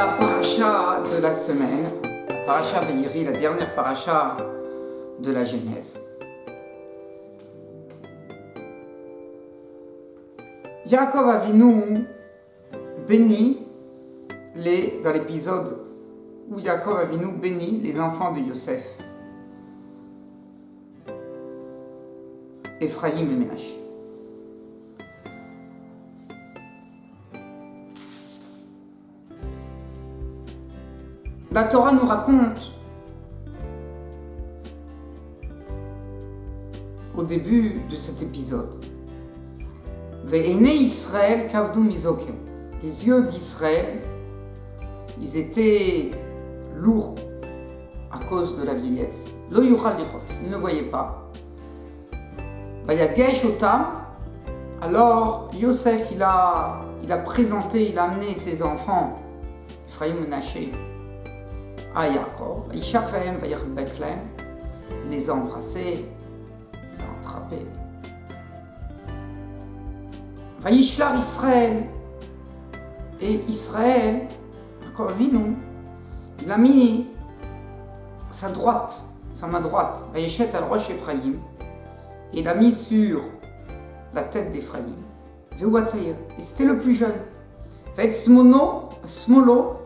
La paracha de la semaine, la paracha Vayiri, la dernière paracha de la Genèse. Yaakov Avinu bénit dans l'épisode où Yaakov Avinu bénit les enfants de Yosef, Ephraïm et Ménaché. La Torah nous raconte au début de cet épisode, Ve'enei Israël kavdu mizoken. Les yeux d'Israël, ils étaient lourds à cause de la vieillesse. Lo yuchal lichot, ils ne voyaient pas. Vayagesh otam. Alors Yosef, il a amené ses enfants, Ephraïm et Ménaché, à Yaakov, il les a embrassés, il les a attrapés. Vayishlar Israël, et Israël, encore Avinu, il a mis sa main droite, Vayeshet al rosh Ephraïm, et il a mis sur la tête d'Ephraïm. Veuatzaïr, et c'était le plus jeune. Vayet smolo,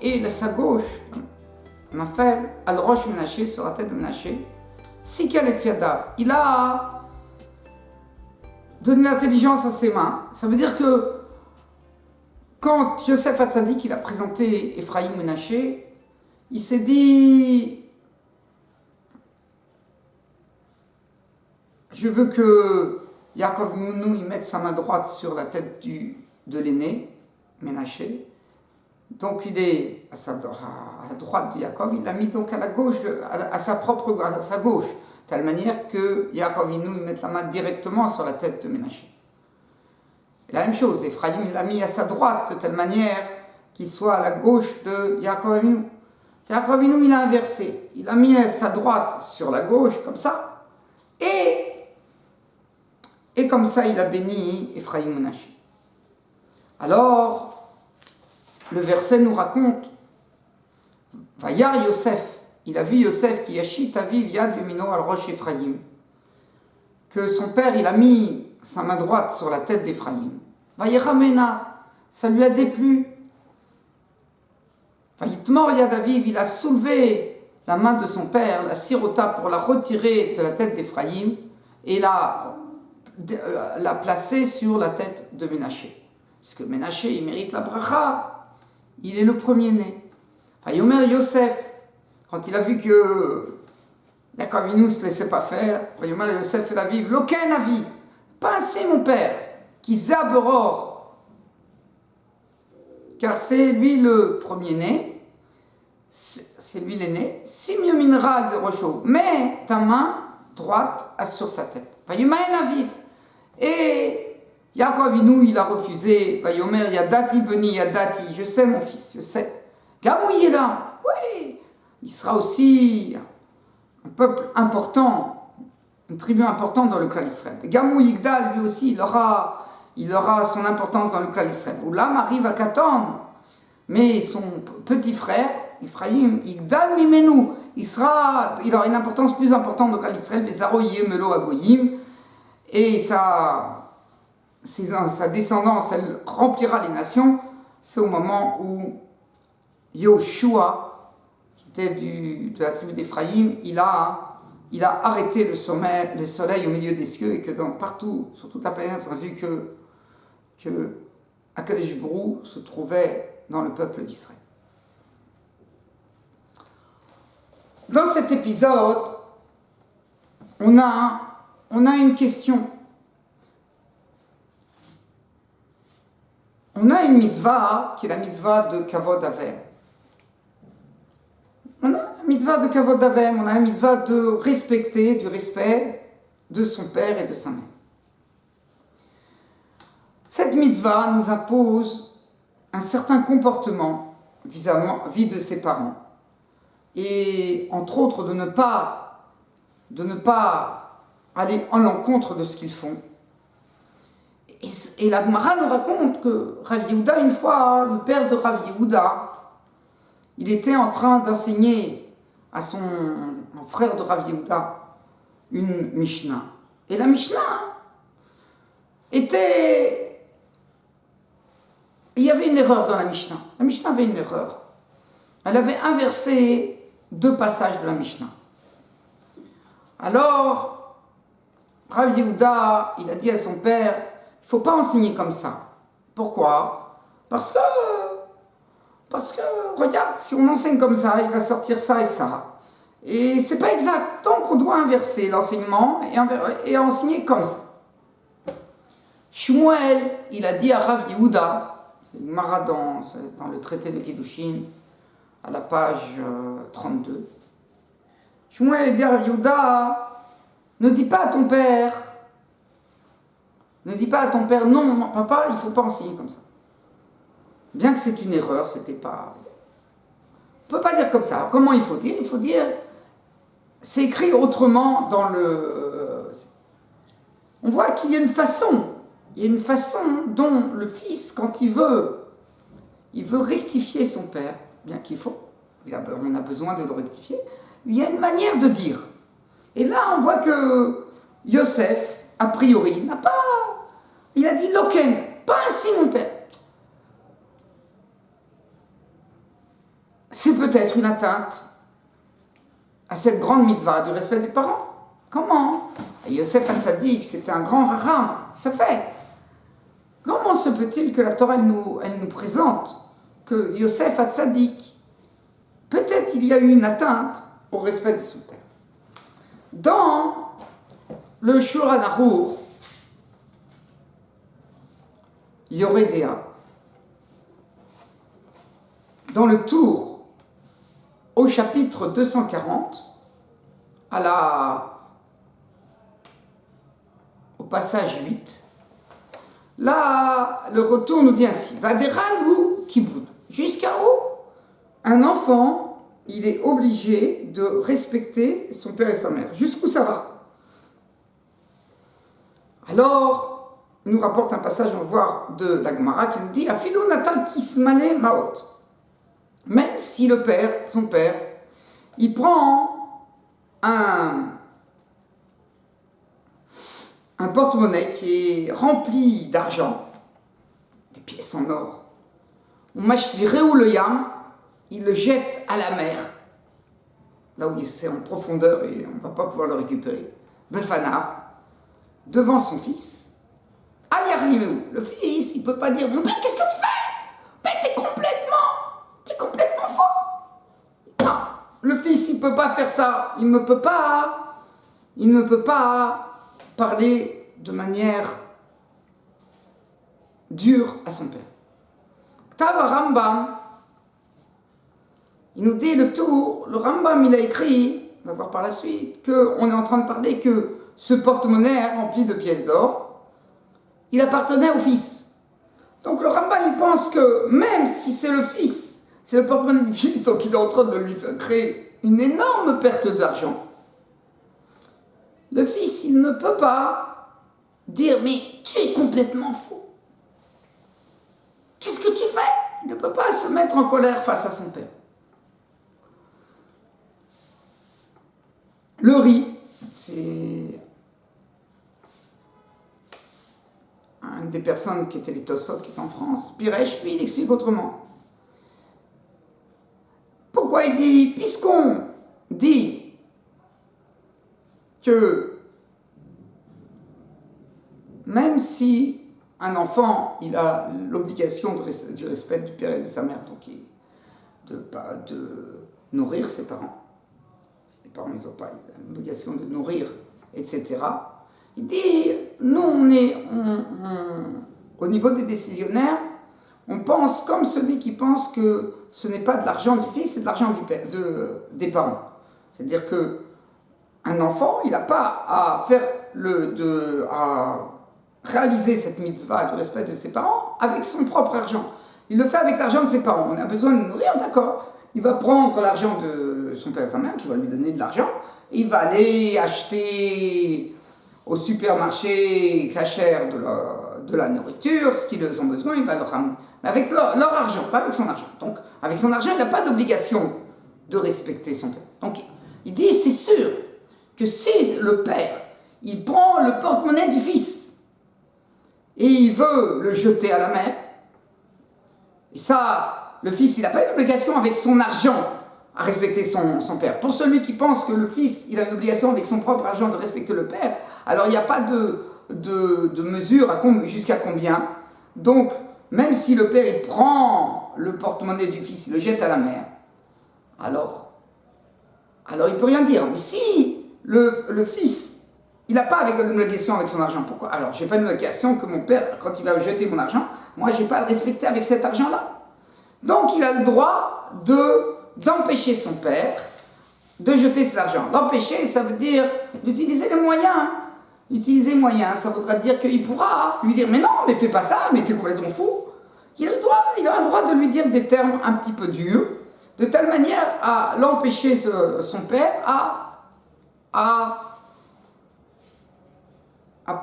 et sa gauche, ma faible, al rosh Ménaché, sur la tête de Ménaché, Sikal et Yadav. Il a donné l'intelligence à ses mains. Ça veut dire que quand Yosef Hatzadik il a présenté Ephraïm et Ménaché, il s'est dit: je veux que Yaakov Avinu il mette sa main droite sur la tête de l'aîné, Ménaché. Donc il est à la droite de Yaakov, il l'a mis donc à la gauche, à sa gauche, de telle manière que Yaakov Avinu mette la main directement sur la tête de Ménaché. La même chose, Ephraïm il l'a mis à sa droite, de telle manière qu'il soit à la gauche de Yaakov Avinu. Yaakov Avinu il a inversé, il a mis sa droite sur la gauche, comme ça, et comme ça il a béni Ephraïm et Ménaché. Alors, le verset nous raconte, Vayar Yosef, il a vu Yosef qui yachit aviv yad yomino al rosh Ephraïm, que son père il a mis sa main droite sur la tête d'Ephraïm. Vayeramena, ça lui a déplu. Vayitmor yad aviv, il a soulevé la main de son père, la sirota, pour la retirer de la tête d'Ephraïm et l'a placée sur la tête de Ménaché. Parce que Ménaché il mérite la bracha. Il est le premier-né. Yomer Yosef, quand il a vu que Yaakov Avinu ne se laissait pas faire, Yomer Yosef el aviv, loken avi, pas assez mon père, qui zaberor, car c'est lui le premier-né, c'est lui l'aîné, sim yominra de rocho, mets ta main droite sur sa tête. Yomer aviv, et Yaakov Avinu, il a refusé. Vayomer Yadati Beni Yadati, je sais mon fils, je sais. Gamou il est là, oui, il sera aussi un peuple important, une tribu importante dans le clan d'Israël. Gamou Yigdal, lui aussi, il aura son importance dans le clan d'Israël. Oulam arrive à Katan, mais son petit frère, Ephraïm, Yigdal Mimenu, il aura une importance plus importante dans le clan d'Israël. Vezaro Yemelo Agoyim, et sa descendance, elle remplira les nations. C'est au moment où Yoshua, qui était de la tribu d'Ephraïm, il a arrêté le soleil au milieu des cieux, et que partout, sur toute la planète, on a vu que Akadosh Baruch Hu se trouvait dans le peuple d'Israël. Dans cet épisode, on a une question. On a une mitzvah qui est la mitzvah de Kavod Avem. On a la mitzvah de Kavod Avem, on a la mitzvah du respect de son père et de sa mère. Cette mitzvah nous impose un certain comportement vis-à-vis de ses parents. Et entre autres, de ne pas aller en l'encontre de ce qu'ils font. Et la Gemara nous raconte que Rav Yehuda, une fois, le père de Rav Yehuda, il était en train d'enseigner à son frère de Rav Yehuda une Mishnah. Et la Mishnah était... Il y avait une erreur dans la Mishnah. La Mishnah avait une erreur. Elle avait inversé 2 passages de la Mishnah. Alors, Rav Yehuda, il a dit à son père, il ne faut pas enseigner comme ça. Pourquoi? Parce que, regarde, si on enseigne comme ça, il va sortir ça et ça. Et c'est pas exact. Donc, on doit inverser l'enseignement et enseigner comme ça. Shmuel, il a dit à Rav Yehuda, Gemara dans le traité de Kiddushin, à la page 32, Shmuel a dit à Rav Yehuda, ne dis pas à ton père, non, papa, il ne faut pas enseigner comme ça. Bien que c'est une erreur, c'était pas... On ne peut pas dire comme ça. Alors, comment il faut dire? Il faut dire, c'est écrit autrement dans le... On voit qu'il y a une façon. Il y a une façon dont le fils, quand il veut rectifier son père, bien qu'il faut, on a besoin de le rectifier, il y a une manière de dire. Et là, on voit que Yosef, a priori, n'a pas... Il a dit Loken, pas ainsi mon père. C'est peut-être une atteinte à cette grande mitzvah du respect des parents. Comment? Et Yosef Hatzadik, c'était un grand racham, ça fait. Comment se peut-il que la Torah elle nous présente que Yosef Hatzadik, peut-être il y a eu une atteinte au respect de son père. Dans le Shulchan Aruch, Yoredea, dans le tour au chapitre 240, au passage 8, là, le retour nous dit ainsi, Vaderan ou Kiboud, jusqu'à où un enfant, il est obligé de respecter son père et sa mère. Jusqu'où ça va? Alors, il nous rapporte un passage, on va voir, de la Gemara qui nous dit Afilou natal kismane maot. Même si le père, son père, il prend un porte-monnaie qui est rempli d'argent, des pièces en or, on mâche ou le yam, il le jette à la mer, là où c'est en profondeur et on ne va pas pouvoir le récupérer. Befanav, devant son fils. Le fils, il ne peut pas dire, mon père, qu'est-ce que tu fais? Mais t'es complètement faux. Non, le fils, il ne peut pas faire ça. Il ne peut pas parler de manière dure à son père. Ktav Rambam, il nous dit le Rambam, il a écrit, on va voir par la suite, qu'on est en train de parler que ce porte-monnaie rempli de pièces d'or, il appartenait au fils. Donc le Rambam, il pense que même si c'est le fils, c'est le porte-monnaie du fils, donc il est en train de lui créer une énorme perte d'argent, le fils, il ne peut pas dire, mais tu es complètement fou. Qu'est-ce que tu fais? Il ne peut pas se mettre en colère face à son père. Le riz, c'est une des personnes qui était les Tosot, qui est en France, Piresh, lui, il explique autrement. Pourquoi il dit, puisqu'on dit que même si un enfant, il a l'obligation du respect du père et de sa mère, donc de nourrir ses parents, les parents, ils n'ont pas l'obligation de nourrir, etc., il dit, nous, au niveau des décisionnaires, on pense comme celui qui pense que ce n'est pas de l'argent du fils, c'est de l'argent du père, des parents. C'est-à-dire qu'un enfant, il n'a pas à à réaliser cette mitzvah du respect de ses parents avec son propre argent. Il le fait avec l'argent de ses parents. On a besoin de le nourrir, d'accord. Il va prendre l'argent de son père et de sa mère, qui va lui donner de l'argent, et il va aller acheter au supermarché cachère de la nourriture, ce qu'ils ont besoin, il va leur ramener. Mais avec leur argent, pas avec son argent. Donc, avec son argent, il n'a pas d'obligation de respecter son père. Donc, il dit, c'est sûr que si le père, il prend le porte-monnaie du fils et il veut le jeter à la mer, et ça, le fils, il n'a pas une obligation avec son argent à respecter son père. Pour celui qui pense que le fils, il a une obligation avec son propre argent de respecter le père, alors il n'y a pas de mesure jusqu'à combien. Donc, même si le père, il prend le porte-monnaie du fils, il le jette à la mer, alors il ne peut rien dire. Mais si le fils, il n'a pas une obligation avec son argent, pourquoi? Alors, je n'ai pas une obligation que mon père, quand il va jeter mon argent, moi, je n'ai pas à le respecter avec cet argent-là. Donc, il a le droit d'empêcher son père de jeter cet argent. L'empêcher, ça veut dire d'utiliser les moyens. Utiliser les moyens, ça voudra dire qu'il pourra lui dire « Mais non, mais fais pas ça, mais t'es complètement fou ». Il a le droit de lui dire des termes un petit peu durs, de telle manière à l'empêcher, son père, à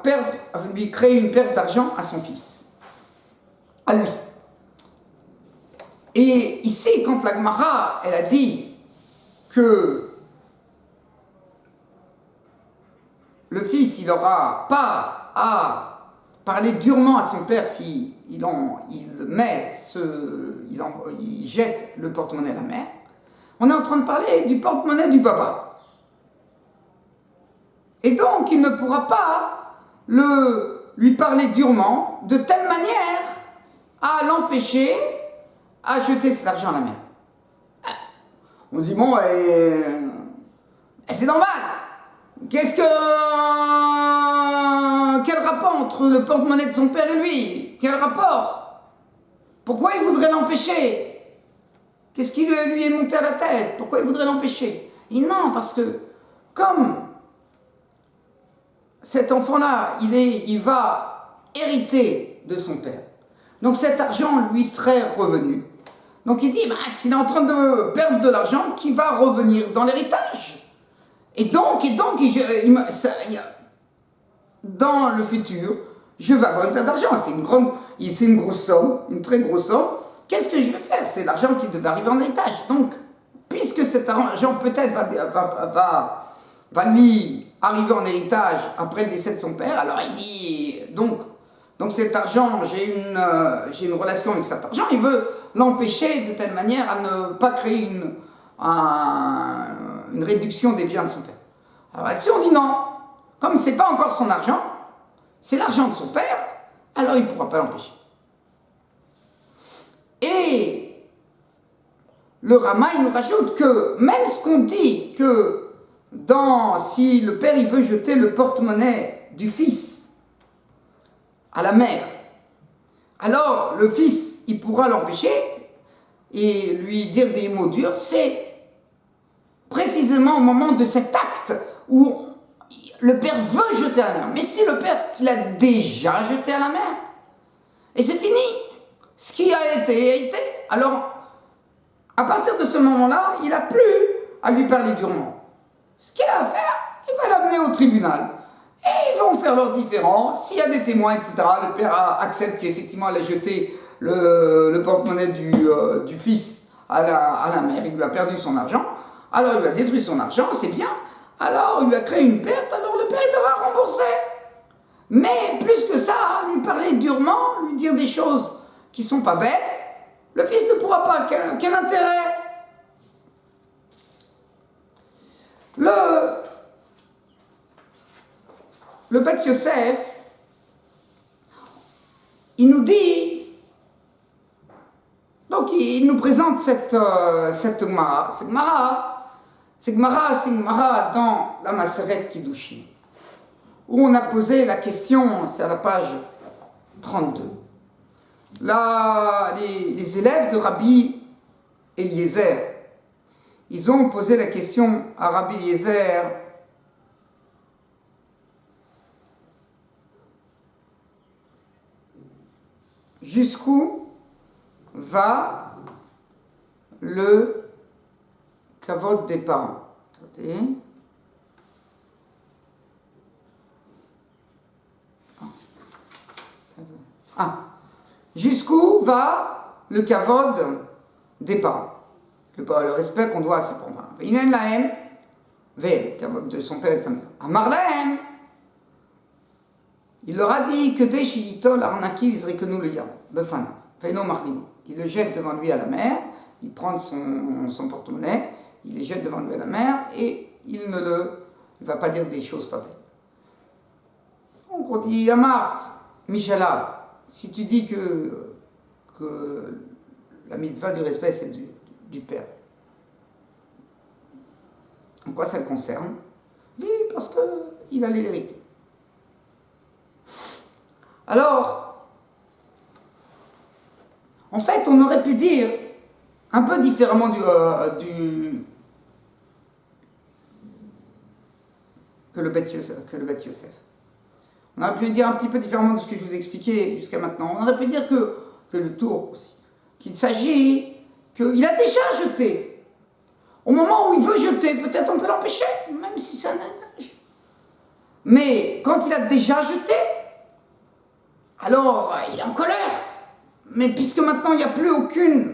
perdre, à lui créer une perte d'argent à son fils, à lui. Et ici, quand la Gemara, elle a dit que le fils, il n'aura pas à parler durement à son père si il jette le porte-monnaie à la mer, on est en train de parler du porte-monnaie du papa. Et donc, il ne pourra pas lui parler durement, de telle manière à l'empêcher à jeter cet argent à la mer. On se dit, bon, c'est normal. Quel rapport entre le porte-monnaie de son père et lui? Quel rapport? Pourquoi il voudrait l'empêcher? Qu'est-ce qui lui est monté à la tête? Pourquoi il voudrait l'empêcher? Et non, parce que comme cet enfant-là, il va hériter de son père, donc cet argent lui serait revenu. Donc il dit, s'il est en train de perdre de l'argent, qui va revenir dans l'héritage. Et donc, dans le futur, je vais avoir une perte d'argent. C'est une grosse somme, une très grosse somme. Qu'est-ce que je vais faire? C'est l'argent qui devait arriver en héritage. Donc, puisque cet argent peut-être va lui arriver en héritage après le décès de son père, alors il dit, donc cet argent, j'ai une relation avec cet argent, il veut l'empêcher de telle manière à ne pas créer une réduction des biens de son père. Alors là-dessus, on dit non. Comme ce n'est pas encore son argent, c'est l'argent de son père, alors il ne pourra pas l'empêcher. Et le Rama, il nous rajoute que même ce qu'on dit que si le père il veut jeter le porte-monnaie du fils à la mer, alors le fils il pourra l'empêcher et lui dire des mots durs, c'est précisément au moment de cet acte où le père veut jeter à la mer. Mais si le père il a déjà jeté à la mer, et c'est fini, ce qui a été, alors à partir de ce moment-là, il n'a plus à lui parler durement. Ce qu'il a à faire, il va l'amener au tribunal. Et ils vont faire leur différend. S'il y a des témoins, etc., le père accepte qu'effectivement elle a jeté le porte-monnaie du fils à la mer, il lui a perdu son argent, alors il lui a détruit son argent, c'est bien, alors il lui a créé une perte, alors le père il devra rembourser. Mais plus que ça, lui parler durement, lui dire des choses qui ne sont pas belles, le fils ne pourra pas, quel intérêt? Le Beth Yosef, il nous dit, donc il nous présente cette Gemara. Cette Gemara dans la Maseret Kiddushin, où on a posé la question, c'est à la page 32. Là, les élèves de Rabbi Eliezer, ils ont posé la question à Rabbi Eliezer, jusqu'où va le kavod des parents? Attendez. Ah, jusqu'où va le kavod des parents, le respect qu'on doit à ses parents. V'inen lahem, ve, kavod de son père et de sa mère. Amar lahem, il leur a dit que dès Shiyitol Arnaki Vizrikenu le Yam, Befana, Feino Marnimo. Il le jette devant lui à la mer, il prend son porte-monnaie, il les jette devant lui à la mer et il ne va pas dire des choses pas belles. Donc on dit Amart, Michala, si tu dis que la mitzvah du respect c'est du père, en quoi ça le concerne? Il dit parce qu'il allait l'hériter. Alors, en fait, on aurait pu dire, un peu différemment que le Bet Yosef. On aurait pu dire un petit peu différemment de ce que je vous ai expliqué jusqu'à maintenant. On aurait pu dire que le tour aussi, qu'il s'agit qu'il a déjà jeté. Au moment où il veut jeter, peut-être on peut l'empêcher, même si c'est un âge. Mais quand il a déjà jeté, alors il est en colère. Mais puisque maintenant il n'y a plus aucune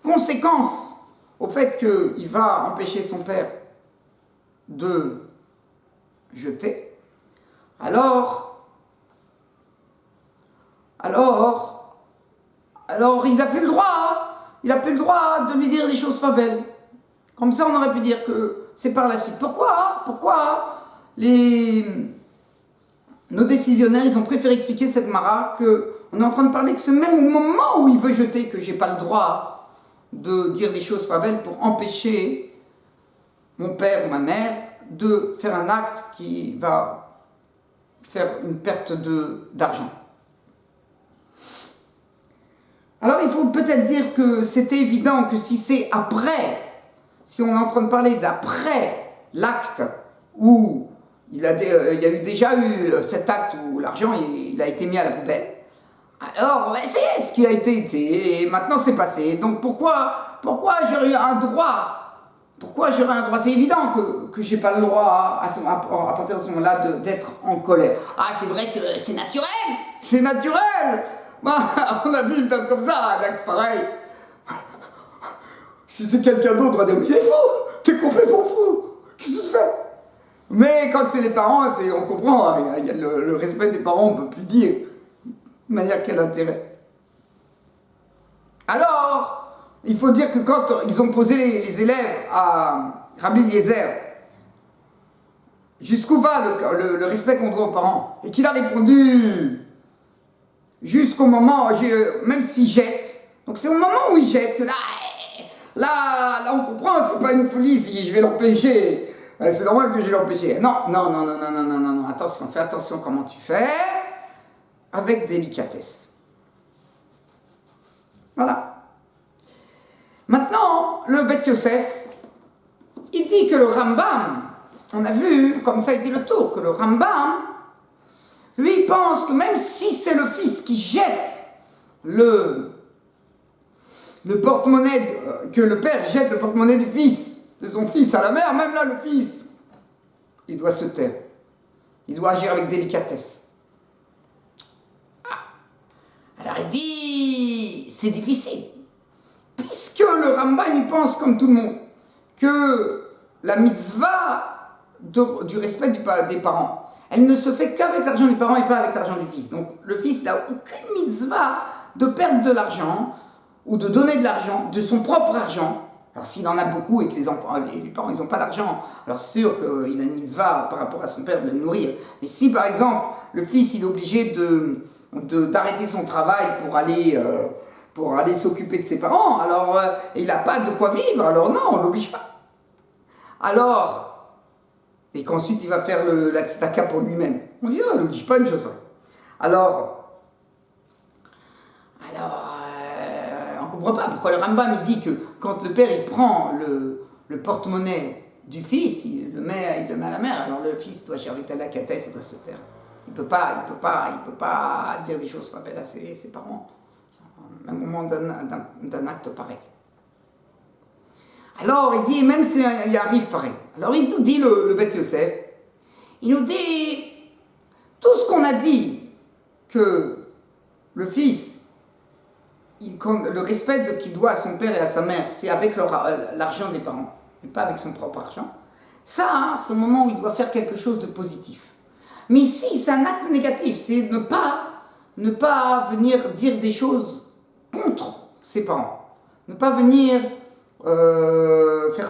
conséquence au fait qu'il va empêcher son père de jeter, alors il n'a plus le droit. Il n'a plus le droit de lui dire des choses pas belles. Comme ça, on aurait pu dire que c'est par la suite. Pourquoi nos décisionnaires, ils ont préféré expliquer cette mara qu'on est en train de parler que c'est même au moment où il veut jeter que j'ai pas le droit de dire des choses pas belles pour empêcher mon père ou ma mère de faire un acte qui va faire une perte d'argent. Alors il faut peut-être dire que c'est évident que si c'est après, si on est en train de parler d'après l'acte où il y a déjà eu cet acte où l'argent il a été mis à la poubelle, alors c'est ce qui a été et maintenant c'est passé. Donc pourquoi j'aurais eu un droit? Pourquoi j'aurais un droit? C'est évident que j'ai pas le droit à partir de ce moment-là d'être en colère. Ah, c'est vrai que c'est naturel. C'est naturel. On a vu une personne comme ça, un acte pareil. Si c'est quelqu'un d'autre, on va dire mais c'est fou, t'es complètement fou. Qu'est-ce que tu fais? Mais quand c'est les parents, on comprend. Il y a le respect des parents, on ne peut plus dire. De manière quel intérêt? Alors. Il faut dire que quand ils ont posé les élèves à Rabbi Eliezer, jusqu'où va le respect qu'on doit aux parents, et qu'il a répondu jusqu'au moment, même s'il jette, donc c'est au moment où il jette que là on comprend, c'est pas une folie si je vais l'empêcher, c'est normal que je vais l'empêcher. Non, attention, fais attention comment tu fais, avec délicatesse. Voilà. Maintenant, le Bet Yosef, il dit que le Rambam, on a vu, comme ça a été le tour, que le Rambam, lui, pense que même si c'est le fils qui jette le porte-monnaie, que le père jette le porte-monnaie de son fils à la mer, même là, le fils, il doit se taire. Il doit agir avec délicatesse. Alors il dit, c'est difficile. Puisque le Rambam, il pense comme tout le monde que la mitzvah du respect des parents, elle ne se fait qu'avec l'argent des parents et pas avec l'argent du fils. Donc le fils n'a aucune mitzvah de perdre de l'argent ou de donner de l'argent, de son propre argent. Alors s'il en a beaucoup et que les parents ils n'ont pas d'argent, alors c'est sûr qu'il a une mitzvah par rapport à son père de le nourrir. Mais si par exemple le fils il est obligé d'arrêter son travail pour aller s'occuper de ses parents, alors il n'a pas de quoi vivre, alors non, on ne l'oblige pas. Alors, et qu'ensuite il va faire la tzedaka pour lui-même. On dit, on ne l'oblige pas une chose. Alors on ne comprend pas pourquoi le Rambam il dit que quand le père il prend le porte-monnaie du fils, il le met à la mer, alors le fils doit gérer la catesse, il doit se taire. Il peut pas dire des choses pas belles à ses parents. Au moment d'un acte pareil. Alors il dit, même s'il arrive pareil, alors il nous dit le Bet Yosef, il nous dit tout ce qu'on a dit que le fils, le respect qu'il doit à son père et à sa mère, c'est avec l'argent des parents, et pas avec son propre argent, ça, hein, c'est le moment où il doit faire quelque chose de positif. Mais ici, c'est un acte négatif, c'est ne pas venir dire des choses contre ses parents, ne pas venir faire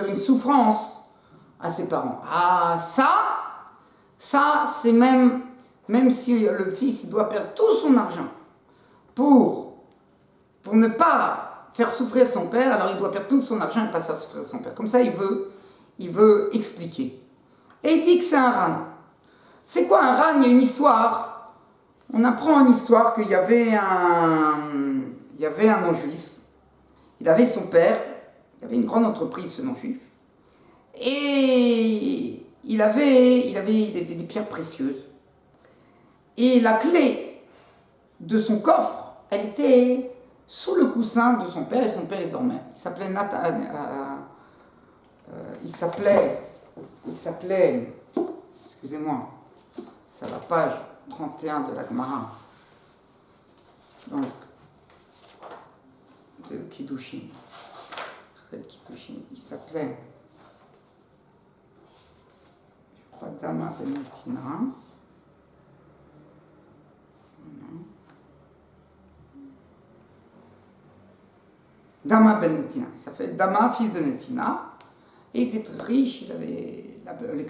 une souffrance à ses parents. Ah, ça c'est même si le fils il doit perdre tout son argent pour ne pas faire souffrir son père, alors il doit perdre tout son argent et pas faire souffrir son père. Comme ça, il veut expliquer. Et il dit que c'est un ran. C'est quoi un ran? Il y a une histoire. On apprend une histoire qu'il y avait un non-juif. Il avait son père. Il avait une grande entreprise, ce non-juif. Et il avait des pierres précieuses. Et la clé de son coffre, elle était sous le coussin de son père, et son père il dormait. Il s'appelait, excusez-moi, c'est à la page 31 de la Gemara, donc, de Kiddushin. Il s'appelait, je crois, Dama Ben-Netina. Dama Ben-Netina. Il s'appelait Dama, fils de Netina. Et il était très riche, il avait les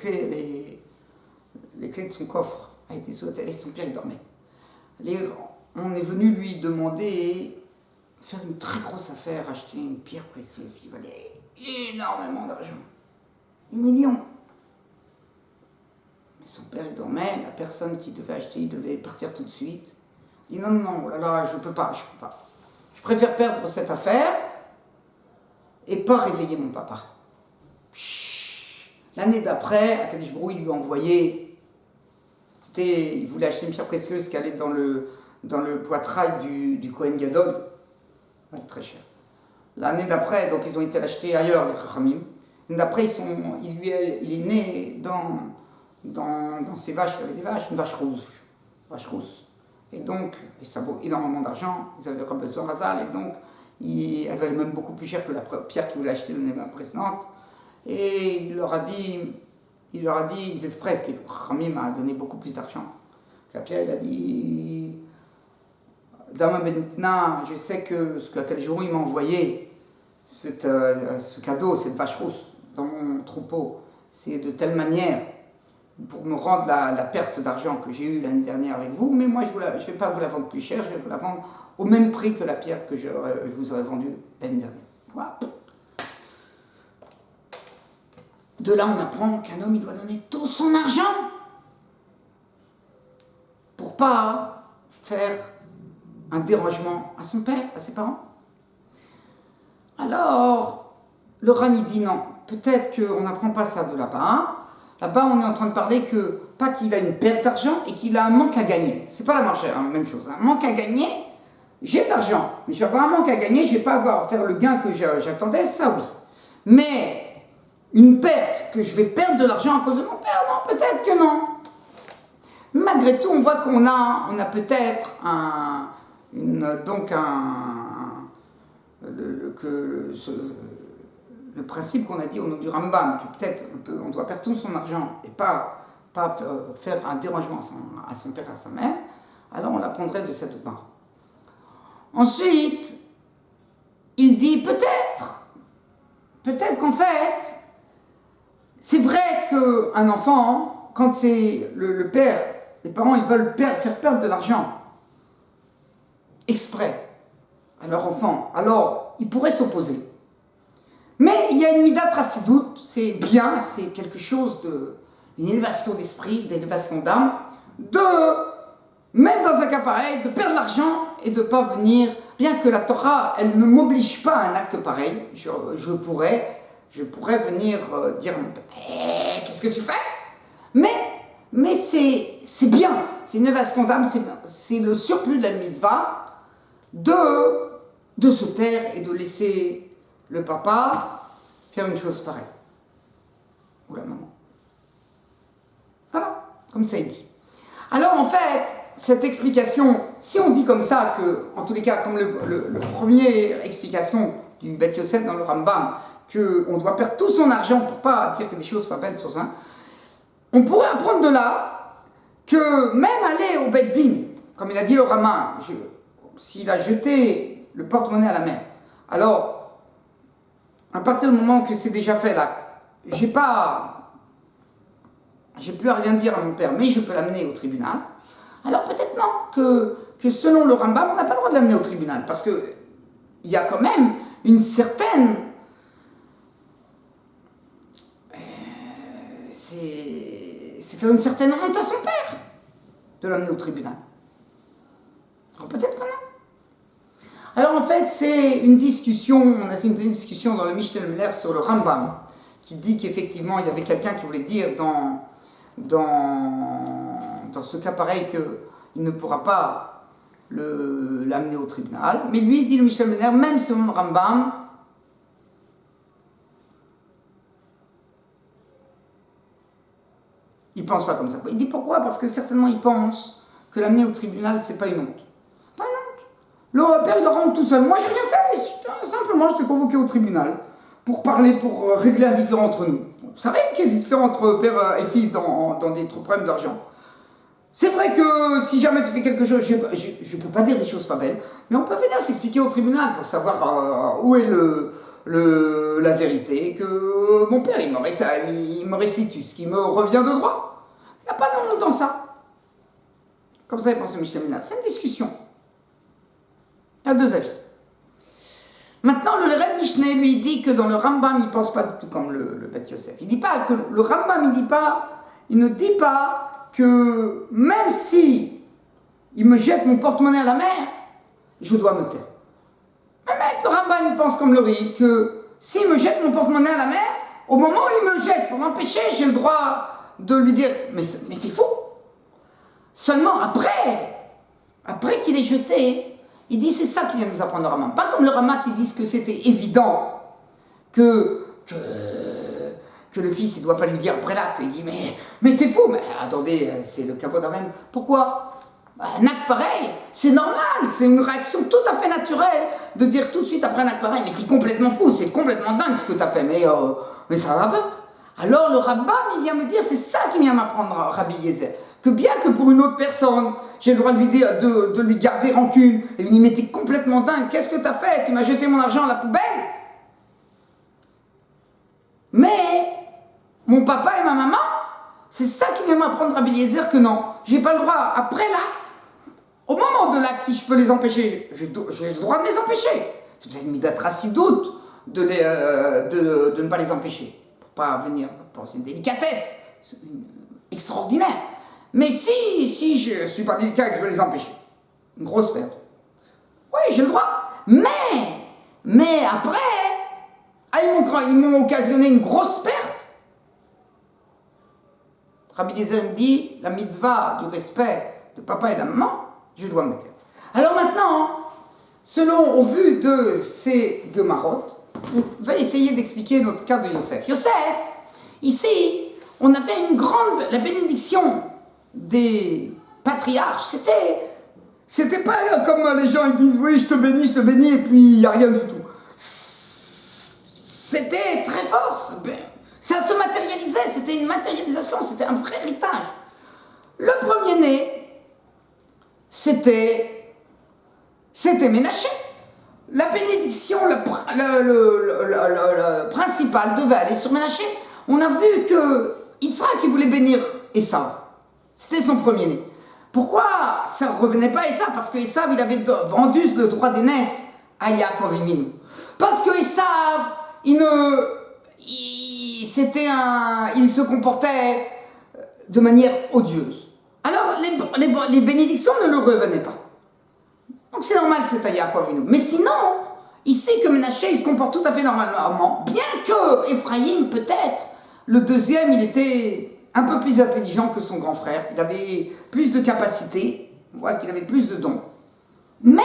clés de son coffre a été sautées et son père il dormait. On est venu lui demander faire une très grosse affaire, acheter une pierre précieuse qui valait énormément d'argent. 1 million. Mais son père il dormait, la personne qui devait acheter, il devait partir tout de suite. Il dit non, oh là là, je peux pas. Je préfère perdre cette affaire et pas réveiller mon papa. L'année d'après, Akadosh Baruch Hu, il lui a envoyé, il voulait acheter une pierre précieuse qui allait dans le poitrail du Kohen Gadol. Elle est très chère. L'année d'après, donc ils ont été l'acheter ailleurs, les Chachamim. L'année d'après, il est né dans ses vaches, il y avait des vaches, une vache rousse. Et donc, ça vaut énormément d'argent, ils avaient besoin Razal, et donc, elle valait même beaucoup plus cher que la pierre qu'ils voulaient acheter l'année précédente. Et il leur a dit, ils étaient prêts, que Khamim a donné beaucoup plus d'argent. La pierre, il a dit, Dama Ben-Netina, je sais que quel jour il m'a envoyé ce cadeau, cette vache rousse, dans mon troupeau, c'est de telle manière pour me rendre la perte d'argent que j'ai eue l'année dernière avec vous, mais moi je ne vais pas vous la vendre plus cher, je vais vous la vendre au même prix que la pierre que je vous aurais vendue l'année dernière. Voilà. De là, on apprend qu'un homme, il doit donner tout son argent pour pas faire un dérangement à son père, à ses parents. Alors, le Rani dit non, peut-être qu'on n'apprend pas ça de là-bas. Hein. Là-bas, on est en train de parler que, pas qu'il a une perte d'argent et qu'il a un manque à gagner. C'est pas la même chose. Un manque à gagner, j'ai de l'argent, mais je vais avoir un manque à gagner, je ne vais pas faire le gain que j'attendais, ça oui. Mais une perte, que je vais perdre de l'argent à cause de mon père, non, peut-être que non. Malgré tout, on voit qu'on a peut-être le principe qu'on a dit au nom du Rambam, que peut-être on doit perdre tout son argent et pas faire un dérangement à son père, à sa mère, alors on l'apprendrait de cette part. Ensuite, il dit peut-être qu'en fait, c'est vrai qu'un enfant, quand c'est le père, les parents, ils veulent faire perdre de l'argent exprès à leur enfant, alors ils pourraient s'opposer. Mais il y a une midat tracidoute, c'est bien, c'est quelque chose une élévation d'esprit, d'élévation d'âme, même dans un cas pareil, de perdre l'argent et de ne pas venir, bien que la Torah, elle ne m'oblige pas à un acte pareil, je pourrais venir dire à mon père, qu'est-ce que tu fais? Mais c'est bien, c'est une élévation d'âme, c'est le surplus de la mitzvah de se taire et de laisser le papa faire une chose pareille. Ou la maman. Voilà, comme ça est dit. Alors en fait, cette explication, si on dit comme ça, que, en tous les cas, comme le première explication du Beth Yosef dans le Rambam, qu'on doit perdre tout son argent pour pas dire que des choses pas belles sur ça, on pourrait apprendre de là que même aller au Beth Din, comme il a dit le Rama, s'il a jeté le porte-monnaie à la mer, alors, à partir du moment que c'est déjà fait là, j'ai plus à rien dire à mon père, mais je peux l'amener au tribunal. Alors peut-être non, que selon le Rambam, on n'a pas le droit de l'amener au tribunal, parce que il y a quand même une certaine... c'est faire une certaine honte à son père de l'amener au tribunal. Alors peut-être que non. Alors en fait, c'est une discussion, on a une discussion dans le Mishneh Meler sur le Rambam, qui dit qu'effectivement il y avait quelqu'un qui voulait dire dans ce cas pareil qu'il ne pourra pas l'amener au tribunal. Mais lui, dit le Mishneh Meler, même selon le Rambam, il pense pas comme ça. Il dit pourquoi? Parce que certainement il pense que l'amener au tribunal, c'est pas une honte. Pas une honte. Le père, il le rentre tout seul. Moi, j'ai rien fait. Simplement, je t'ai convoqué au tribunal pour parler, pour régler un différend entre nous. Ça arrive qu'il y ait des différends entre père et fils dans des problèmes d'argent. C'est vrai que si jamais tu fais quelque chose, je peux pas dire des choses pas belles, mais on peut venir s'expliquer au tribunal pour savoir où est la vérité, que mon père, il me restitue ce qui me revient de droit. Il n'y a pas de honte dans ça. Comme ça, il pense Michel Minard. C'est une discussion. Il y a deux avis. Maintenant, le Reb Mishneh, lui, dit que dans le Rambam, il ne pense pas du tout comme le Beth Yosef. Il dit pas que le Rambam, il ne dit pas que même si il me jette mon porte-monnaie à la mer, je dois me taire. Mais le Rambam, il pense comme le riz, que s'il me jette mon porte-monnaie à la mer, au moment où il me jette pour m'empêcher, j'ai le droit de lui dire « Mais t'es fou !» Seulement après qu'il ait jeté, il dit c'est ça qui vient nous apprendre le Rama. Pas comme le Rama qui dit que c'était évident que le fils ne doit pas lui dire après l'acte. Il dit mais t'es fou, mais attendez, c'est le caveau d'un même. Pourquoi? Un acte pareil, c'est normal, c'est une réaction tout à fait naturelle de dire tout de suite après un acte pareil, mais t'es complètement fou, c'est complètement dingue ce que t'as fait, mais ça va pas. Alors le rabbin, il vient me dire, c'est ça qui vient m'apprendre Rabbi Yezer, que bien que pour une autre personne, j'ai le droit de lui dire, de lui garder rancune, et il me dit, mais t'es complètement dingue, qu'est-ce que t'as fait? Tu m'as jeté mon argent à la poubelle? Mais mon papa et ma maman, c'est ça qui vient m'apprendre Rabbi Yezer que non, j'ai pas le droit, après l'acte, au moment de l'acte, si je peux les empêcher, j'ai le droit de les empêcher. C'est peut-être une midatra si doute de ne pas les empêcher. Pour pas venir, c'est une délicatesse extraordinaire. Mais si je ne suis pas délicat et que je veux les empêcher, une grosse perte. Oui, j'ai le droit. Mais après, ils m'ont occasionné une grosse perte. Rabbi Yezer me dit, la mitzvah du respect de papa et de maman, je dois me taire. Alors maintenant, au vu de ces Gemarot, on va essayer d'expliquer notre cas de Yosef. Yosef, ici, on avait la bénédiction des patriarches, c'était pas comme les gens ils disent, oui, je te bénis, et puis il n'y a rien du tout. C'était très fort, ça se matérialisait, c'était une matérialisation, c'était un vrai héritage. Le premier-né, c'était Ménaché. La bénédiction principale devait aller sur Ménaché. On a vu que Yitzhak qui voulait bénir Esav. C'était son premier-né. Pourquoi ça ne revenait pas à Esav? Parce que Esav, il avait vendu le droit d'aînesse à Yaakov Avinu. Parce que Esav, il se comportait de manière odieuse. Alors, les bénédictions ne le revenaient pas. Donc, c'est normal que c'est à Yaakov Avinu. Mais sinon, il sait que Ménaché, il se comporte tout à fait normalement. Bien que Ephraïm, peut-être, le deuxième, il était un peu plus intelligent que son grand frère. Il avait plus de capacités. On voit qu'il avait plus de dons. Mais,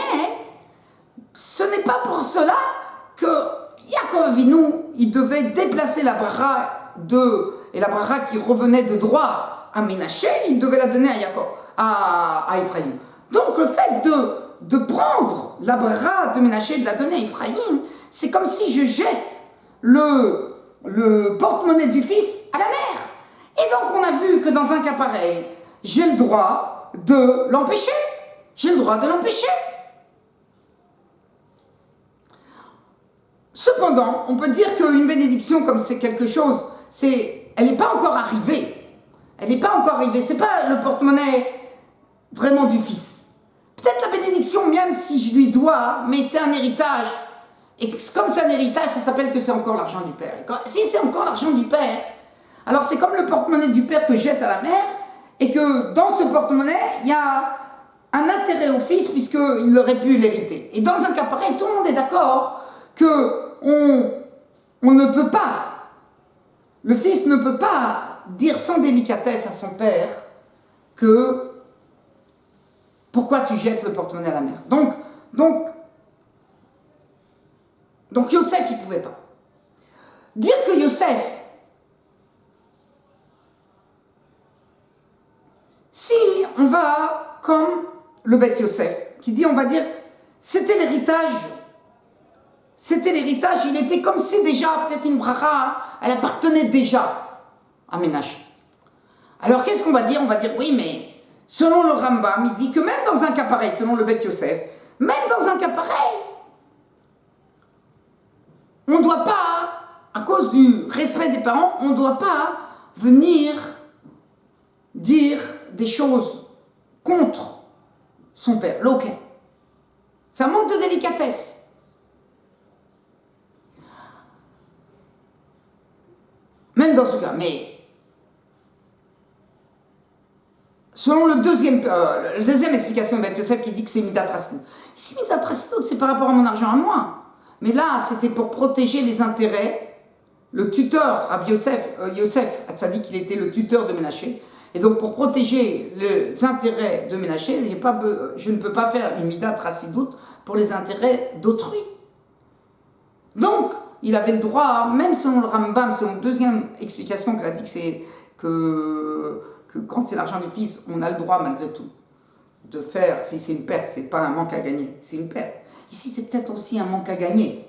ce n'est pas pour cela que Yaakov Avinu, il devait déplacer la bracha et la bracha qui revenait de droit à Ménaché, il devait la donner à Yaakov. à Ephraïm. Donc le fait de prendre la bras de Ménaché et de la donner à Ephraïm, c'est comme si je jette le porte-monnaie du fils à la mer. Et donc on a vu que dans un cas pareil, j'ai le droit de l'empêcher. J'ai le droit de l'empêcher. Cependant, on peut dire qu'une bénédiction comme c'est quelque chose, elle n'est pas encore arrivée. Elle n'est pas encore arrivée. Ce n'est pas le porte-monnaie vraiment du fils. Peut-être la bénédiction, même si je lui dois, mais c'est un héritage. Et comme c'est un héritage, ça s'appelle que c'est encore l'argent du père. Et si c'est encore l'argent du père, alors c'est comme le porte-monnaie du père que je jette à la mer, et que dans ce porte-monnaie, il y a un intérêt au fils, puisqu'il aurait pu l'hériter. Et dans un cas pareil, tout le monde est d'accord qu'on ne peut pas, le fils ne peut pas dire sans délicatesse à son père que pourquoi tu jettes le porte-monnaie à la mer. Donc Yosef, il ne pouvait pas. Dire que Yosef, si on va comme le Beth Yosef, qui dit, on va dire, c'était l'héritage, il était comme si déjà, peut-être une bracha, elle appartenait déjà à Ménaché. Alors qu'est-ce qu'on va dire? On va dire, oui, mais selon le Rambam, il dit que même dans un cas pareil, selon le Beth Yosef, même dans un cas pareil, on ne doit pas, à cause du respect des parents, on ne doit pas venir dire des choses contre son père, l'ok. Ça manque de délicatesse. Même dans ce cas, mais selon la deuxième explication de Beth Yosef qui dit que c'est Midat Rasnout. Si Midat Rasnout, c'est par rapport à mon argent à moi. Mais là, c'était pour protéger les intérêts. Le tuteur, Rabbi Yosef Hatzadik, il était le tuteur de Ménaché. Et donc, pour protéger les intérêts de Ménaché, je ne peux pas faire une Midat Rasnout pour les intérêts d'autrui. Donc, il avait le droit, même selon le Rambam, selon la deuxième explication qu'il a dit que quand c'est l'argent du fils, on a le droit malgré tout de faire, si c'est une perte, c'est pas un manque à gagner, c'est une perte. Ici, c'est peut-être aussi un manque à gagner.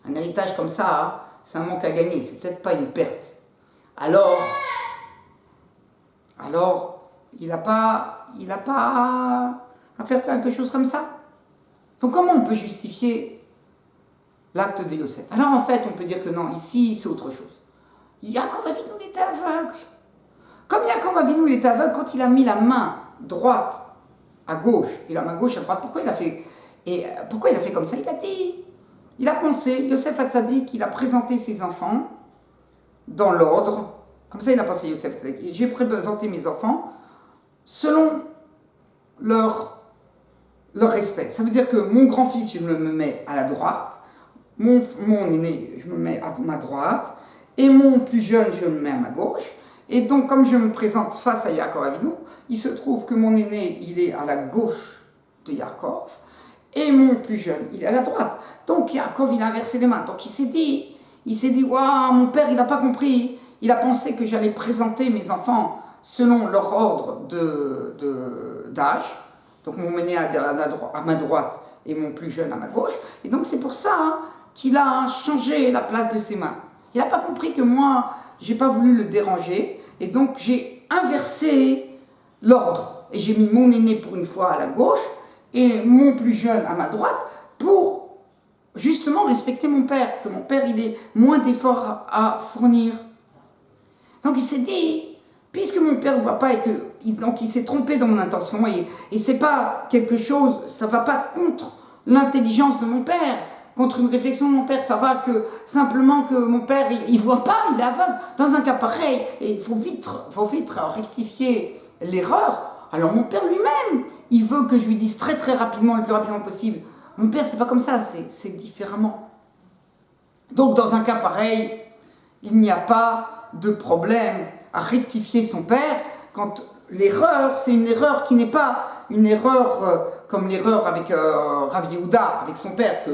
Un héritage comme ça, hein, c'est un manque à gagner, c'est peut-être pas une perte. Alors, il n'a pas à faire quelque chose comme ça. Donc, comment on peut justifier l'acte de Yosef? Alors, en fait, on peut dire que non, ici, c'est autre chose. Yaakov Avinu, il était aveugle. Comme Yaakov Avinu, il était aveugle, quand il a mis la main droite à gauche et la main gauche à droite, pourquoi il a fait comme ça? Il a pensé, Yosef Hatzadik, il a présenté ses enfants dans l'ordre. Comme ça, il a pensé, Yosef Hatzadik, j'ai présenté mes enfants selon leur respect. Ça veut dire que mon grand-fils, je me mets à la droite, mon aîné, je me mets à ma droite, et mon plus jeune, je me mets à ma gauche. Et donc, comme je me présente face à Yaakov Avinu, il se trouve que mon aîné, il est à la gauche de Yaakov, et mon plus jeune, il est à la droite. Donc, Yaakov, il a inversé les mains. Donc, il s'est dit, waouh, mon père, il n'a pas compris. Il a pensé que j'allais présenter mes enfants selon leur ordre d'âge. Donc, mon aîné à ma droite et mon plus jeune à ma gauche. Et donc, c'est pour ça qu'il a changé la place de ses mains. Il n'a pas compris que moi, j'ai pas voulu le déranger. Et donc, j'ai inversé l'ordre. Et j'ai mis mon aîné pour une fois à la gauche et mon plus jeune à ma droite pour justement respecter mon père, que mon père, il ait moins d'efforts à fournir. Donc, il s'est dit, puisque mon père ne voit pas et donc il s'est trompé dans mon intention et c'est pas quelque chose, ça va pas contre l'intelligence de mon père, contre une réflexion de mon père, ça va que simplement que mon père, il voit pas, il est aveugle. Dans un cas pareil, et il faut vite rectifier l'erreur. Alors mon père lui-même, il veut que je lui dise très très rapidement, le plus rapidement possible. Mon père, c'est pas comme ça, c'est différemment. Donc dans un cas pareil, il n'y a pas de problème à rectifier son père quand l'erreur, c'est une erreur qui n'est pas une erreur comme l'erreur avec Rav Yehuda, avec son père,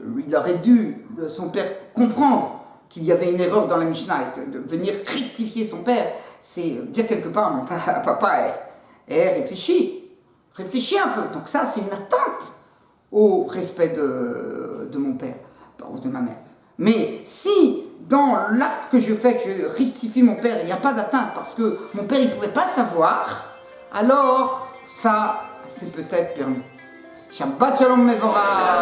il aurait dû, son père, comprendre qu'il y avait une erreur dans la Mishnah et que de venir rectifier son père, c'est dire quelque part, mon papa Et réfléchis un peu. Donc ça, c'est une atteinte au respect de mon père ou de ma mère. Mais si dans l'acte que je fais, que je rectifie mon père, il n'y a pas d'atteinte parce que mon père il ne pouvait pas savoir, alors ça, c'est peut-être permis. Shabbat Shalom Mevorah.